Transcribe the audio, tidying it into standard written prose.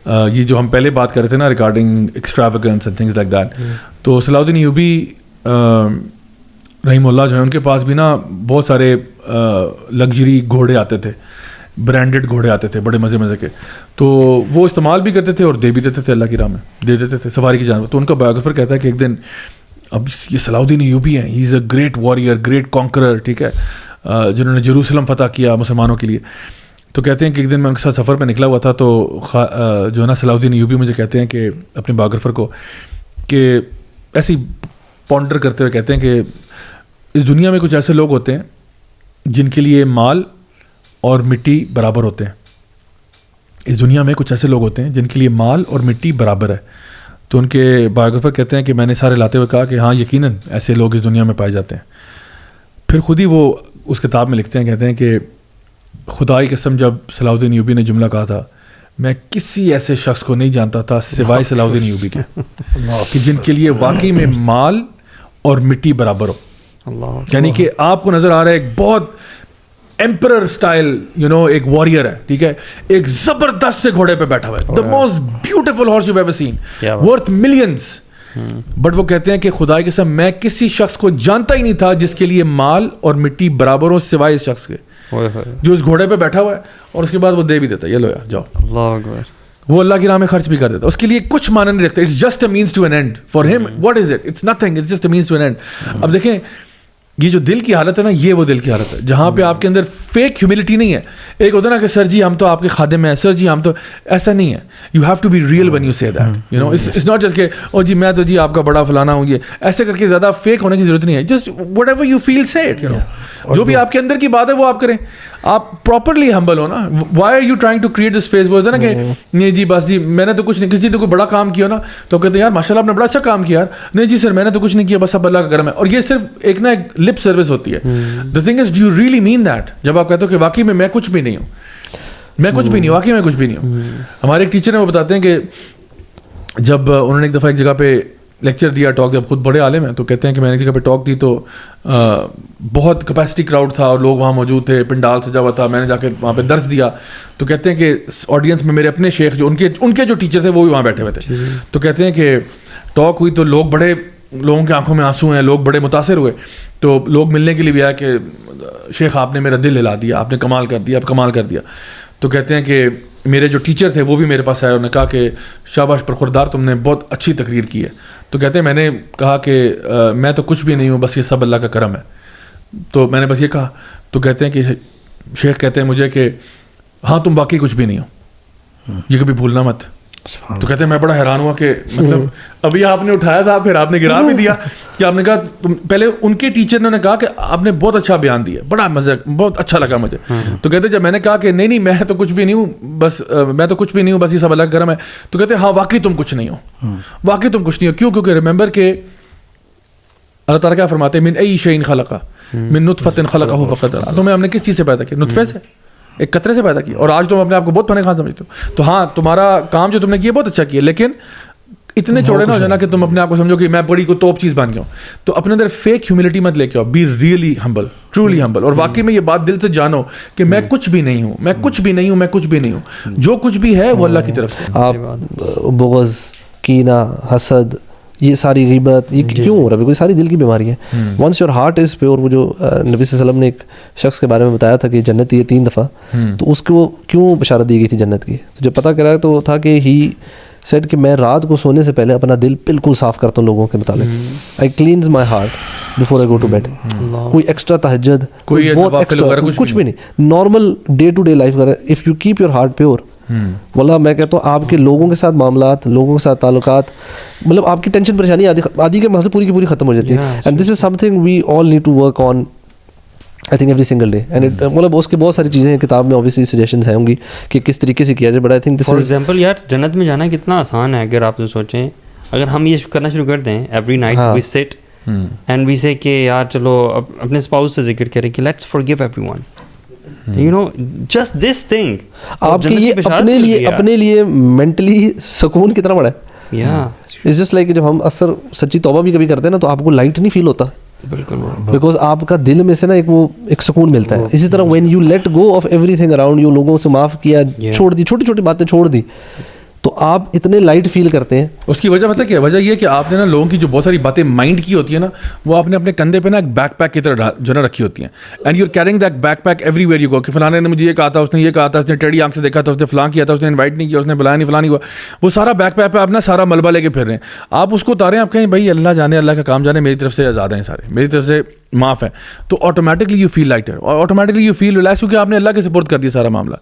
یہ جو ہم پہلے بات کر رہے تھے نا regarding extravagance and things like that, تو صلاح الدین ایوبی رحمہ اللہ جو ہے ان کے پاس بھی نا بہت سارے لگژری گھوڑے آتے تھے, برانڈیڈ گھوڑے آتے تھے بڑے مزے مزے کے, تو وہ استعمال بھی کرتے تھے اور دے بھی دیتے تھے, اللہ کی راہ میں دے دیتے تھے سواری کی جانب. تو ان کا بایوگرافر کہتا ہے کہ ایک دن, اب یہ صلاح الدین ایوبی ہیں, ہی از a great warrior, great conqueror, ٹھیک ہے, جنہوں نے جیروسلم فتح کیا مسلمانوں کے لیے. تو کہتے ہیں کہ ایک دن میں ان کے ساتھ سفر پہ نکلا ہوا تھا, تو جو ہے نا صلاح الدین ایوبی مجھے کہتے ہیں کہ اپنے بایوگرافر کو کہ ایسے ہی پونڈر کرتے ہوئے کہتے ہیں کہ اس دنیا میں کچھ ایسے لوگ ہوتے ہیں جن کے لیے مال اور مٹی برابر ہوتے ہیں. اس دنیا میں کچھ ایسے لوگ ہوتے ہیں جن کے لیے مال اور مٹی برابر ہے. تو ان کے بایوگرافر کہتے ہیں کہ میں نے سارے لاتے ہوئے کہا کہ ہاں یقیناً ایسے لوگ اس دنیا میں پائے جاتے ہیں. پھر خود ہی وہ اس کتاب میں لکھتے ہیں, کہتے ہیں کہ خدا کی قسم جب صلاح الدین ایوبی نے جملہ کہا تھا, میں کسی ایسے شخص کو نہیں جانتا تھا سوائے صلاح الدین ایوبی کے کہ جن کے لیے واقعی میں مال اور مٹی برابر ہو. یعنی کہ آپ کو نظر آ رہا ہے ایک بہت ایمپرر اسٹائل ایک واریئر ہے, ٹھیک ہے, ایک زبردست سے گھوڑے پہ بیٹھا ہوا ہے, the most beautiful horse you ever seen, worth millions. But وہ کہتے ہیں کہ خدا کی قسم میں کسی شخص کو جانتا ہی نہیں تھا جس کے لیے مال اور مٹی برابر ہو سوائے اس شخص کے جو اس گھوڑے پہ بیٹھا ہوا ہے, اور اس کے بعد وہ دے بھی دیتا ہے, یہ لو یار جاؤ. اللہ اکبر. وہ اللہ کی راہ میں خرچ بھی کر دیتا, اس کے لیے کچھ معنی نہیں رکھتا. It's just a means to an end for him. What is it? It's nothing, it's just a means to an end. اب دیکھیں یہ جو دل کی حالت ہے نا, یہ وہ دل کی حالت ہے جہاں پہ آپ کے اندر فیک ہیوملٹی نہیں ہے. ایک ہوتا ہے نا کہ سر جی ہم تو آپ کے خادم ہیں, سر جی ہم تو, ایسا نہیں ہے. You have to be real when you say that, it's not just کہ او جی میں تو جی آپ کا بڑا فلانا ہوں, یہ ایسے کر کے زیادہ فیک ہونے کی ضرورت نہیں ہے. Just whatever you feel say it, جو بھی آپ کے اندر کی بات ہے وہ آپ کریں. آپ پراپرلی ہمبل ہو نا. Why are you trying to create this face, وہ ہوتا ہے نا کہ نہیں جی بس جی میں نے تو کچھ نہیں, کسی نے کوئی بڑا کام کیا نا تو کہتے ہیں یار ماشاء اللہ آپ نے بڑا اچھا کام کیا یار, نہیں جی سر میں نے تو کچھ نہیں کیا, بس اب اللہ کا کرم ہے. اور یہ صرف ایک نا ایک لپ سروس ہوتی ہے. The thing is, do you really mean that? جب آپ کہتے ہو کہ واقعی میں کچھ بھی نہیں ہوں, میں کچھ بھی نہیں ہوں, واقعی میں کچھ بھی نہیں ہوں. ہمارے ایک ٹیچر ہیں وہ بتاتے ہیں کہ جب انہوں نے ایک دفعہ ایک جگہ پہ لیکچر دیا, ٹاک دیا, خود بڑے عالم ہیں, تو کہتے ہیں کہ میں نے ایک جگہ پہ ٹاک دی تو بہت کیپیسٹی کراؤڈ تھا اور لوگ وہاں موجود تھے, پنڈال سجا ہوا تھا, میں نے جا کے وہاں پہ درس دیا. تو کہتے ہیں کہ آڈینس میں میرے اپنے شیخ جو ان کے جو ٹیچر تھے وہ بھی وہاں بیٹھے ہوئے تھے. تو کہتے ہیں کہ ٹاک ہوئی تو لوگوں کے آنکھوں میں آنسو ہیں, لوگ بڑے متاثر ہوئے. تو لوگ ملنے کے لیے بھی آیا کہ شیخ آپ نے میرا دل ہلا دیا, آپ نے کمال کر دیا, آپ کمال کر دیا. تو کہتے ہیں کہ میرے جو ٹیچر تھے وہ بھی میرے پاس آئے, انہوں نے کہا کہ شاباش پرخوردار تم نے بہت اچھی تقریر کی ہے. تو کہتے ہیں میں نے کہا کہ میں تو کچھ بھی نہیں ہوں, بس یہ سب اللہ کا کرم ہے. تو میں نے بس یہ کہا. تو کہتے ہیں کہ شیخ کہتے ہیں مجھے کہ ہاں تم واقعی کچھ بھی نہیں ہو, یہ کبھی بھولنا مت. تو کہتے ہیں میں بڑا حیران ہوا کہ مطلب ابھی آپ نے اٹھایا تھا پھر آپ نے گرا بھی دیا, کہ آپ نے کہا پہلے ان کے ٹیچر نے کہا کہ آپ نے بہت اچھا بیان دیا, بڑا مزہ, بہت اچھا لگا مجھے. تو کہتے جب میں نے کہا کہ نہیں میں تو کچھ بھی نہیں ہوں, بس میں تو کچھ بھی نہیں ہوں, بس یہ سب اللہ کا کرم ہے. تو کہتے ہاں واقعی تم کچھ نہیں ہو, واقعی تم کچھ نہیں ہو. کیوں؟ کیونکہ ریممبر کہ اللہ تعالیٰ کیا فرماتے ہیں, من ای شیء خلق من نطفۃ خلقہ فقدرہ. تمہیں ہم نے کس چیز سے پیدا کیا؟ نطفے سے, ایک قطرے سے پیدا کیا, اور آج تم اپنے آپ کو بہت فن خان سمجھتے ہو. تو ہاں تمہارا کام جو تم نے کیا بہت اچھا کیا, لیکن اتنے چوڑے نہ ہو جانا کہ تم اپنے آپ کو سمجھو کہ میں بڑی کو توپ چیز بن گیا ہوں. تو اپنے اندر فیک ہیوملٹی مت لے کے آؤ, بی ریئلی ہمبل, ٹرولی ہمبل, اور واقعی میں یہ بات دل سے جانو کہ میں کچھ بھی نہیں ہوں, میں کچھ بھی نہیں ہوں, میں کچھ بھی نہیں ہوں. جو کچھ بھی ہے وہ اللہ کی طرف سے. آپ بغض, کینہ, حسد, یہ ساری غیبت یہ کیوں ہو رہا ہے؟ کوئی ساری دل کی بیماری ہے. Once your heart is pure, وہ جو نبی صلی اللہ علیہ وسلم نے ایک شخص کے بارے میں بتایا تھا کہ جنت یہ 3 دفعہ, تو اس کو کیوں بشارت دی گئی تھی جنت کی؟ تو جب پتہ کرا تو تھا کہ ہی سیڈ کہ میں رات کو سونے سے پہلے اپنا دل بالکل صاف کرتا ہوں لوگوں کے متعلق. I cleanse my heart before I go to bed. کوئی ایکسٹرا تہجد, کوئی بہت ایکسٹرا کچھ بھی نہیں, normal day to day life کرے. If you keep your heart pure, واللہ میں کہتا ہوں آپ کے لوگوں کے ساتھ معاملات, لوگوں کے ساتھ تعلقات, مطلب آپ کی ٹینشن پریشانی آدھی کے محض پوری کی پوری ختم ہو جاتی ہے. And this is something we all need to work on, I think every single day. And مطلب اس کے بہت ساری چیزیں ہیں کتاب میں, اوبیسلی سجیشنز ہوں گی کہ کس طریقے سے کیا جائے. But I think this for example یار جنت میں جانا کتنا آسان ہے اگر آپ سوچیں. اگر ہم یہ کرنا شروع کر دیں, ایوری نائٹ وی سٹ اینڈ وی سے کہ یار چلو اپنے اسپاؤس سے ذکر کریں کہ let's forgive every one, you know just this thing. آپ کے یہ اپنے لیے مینٹلی سکون کتنا بڑا ہے. اٹس جسٹ لائک جب ہم اکثر سچی توبہ بھی کبھی کرتے ہیں نا تو آپ کو لائٹ نہیں فیل ہوتا, بالکل, بیکاز آپ کا دل میں سے نا ایک سکون ملتا ہے. اسی طرح when you let go of every thing around you, لوگوں سے معاف کیا, چھوڑ دی, چھوٹی چھوٹی باتیں چھوڑ دی, تو آپ اتنے لائٹ فیل کرتے ہیں. اس کی وجہ پتہ کیا ہے؟ وجہ یہ ہے کہ آپ نے نا لوگوں کی جو بہت ساری باتیں مائنڈ کی ہوتی ہیں نا وہ آپ نے اپنے کندھے پہ نا ایک بیک پیک کی طرح جو نا رکھی ہوتی ہیں, and you are carrying that backpack everywhere you go, کہ فلانے نے مجھے یہ کہا تھا, اس نے یہ کہا تھا, اس نے ٹیڑھی آنکھ سے دیکھا تھا, اس نے فلاں کیا تھا, اس نے انوائٹ نہیں کیا, اس نے بلایا نہیں, فلاں نہیں ہوا. وہ سارا بیک پیک پہ آپ نا سارا ملبہ لے کے پھر رہے ہیں. آپ اس کو اتاریں, آپ کہیں بھائی اللہ جانے, اللہ کا کام جانے, میری طرف سے آزاد ہیں سارے, میری طرف سے معاف ہے, تو آٹومیٹکلی یو فیل لائٹر, اور آٹومیٹکلی یو فیل ریلیکس, کیونکہ آپ نے اللہ کے سپرد کر دیا سارا معاملہ.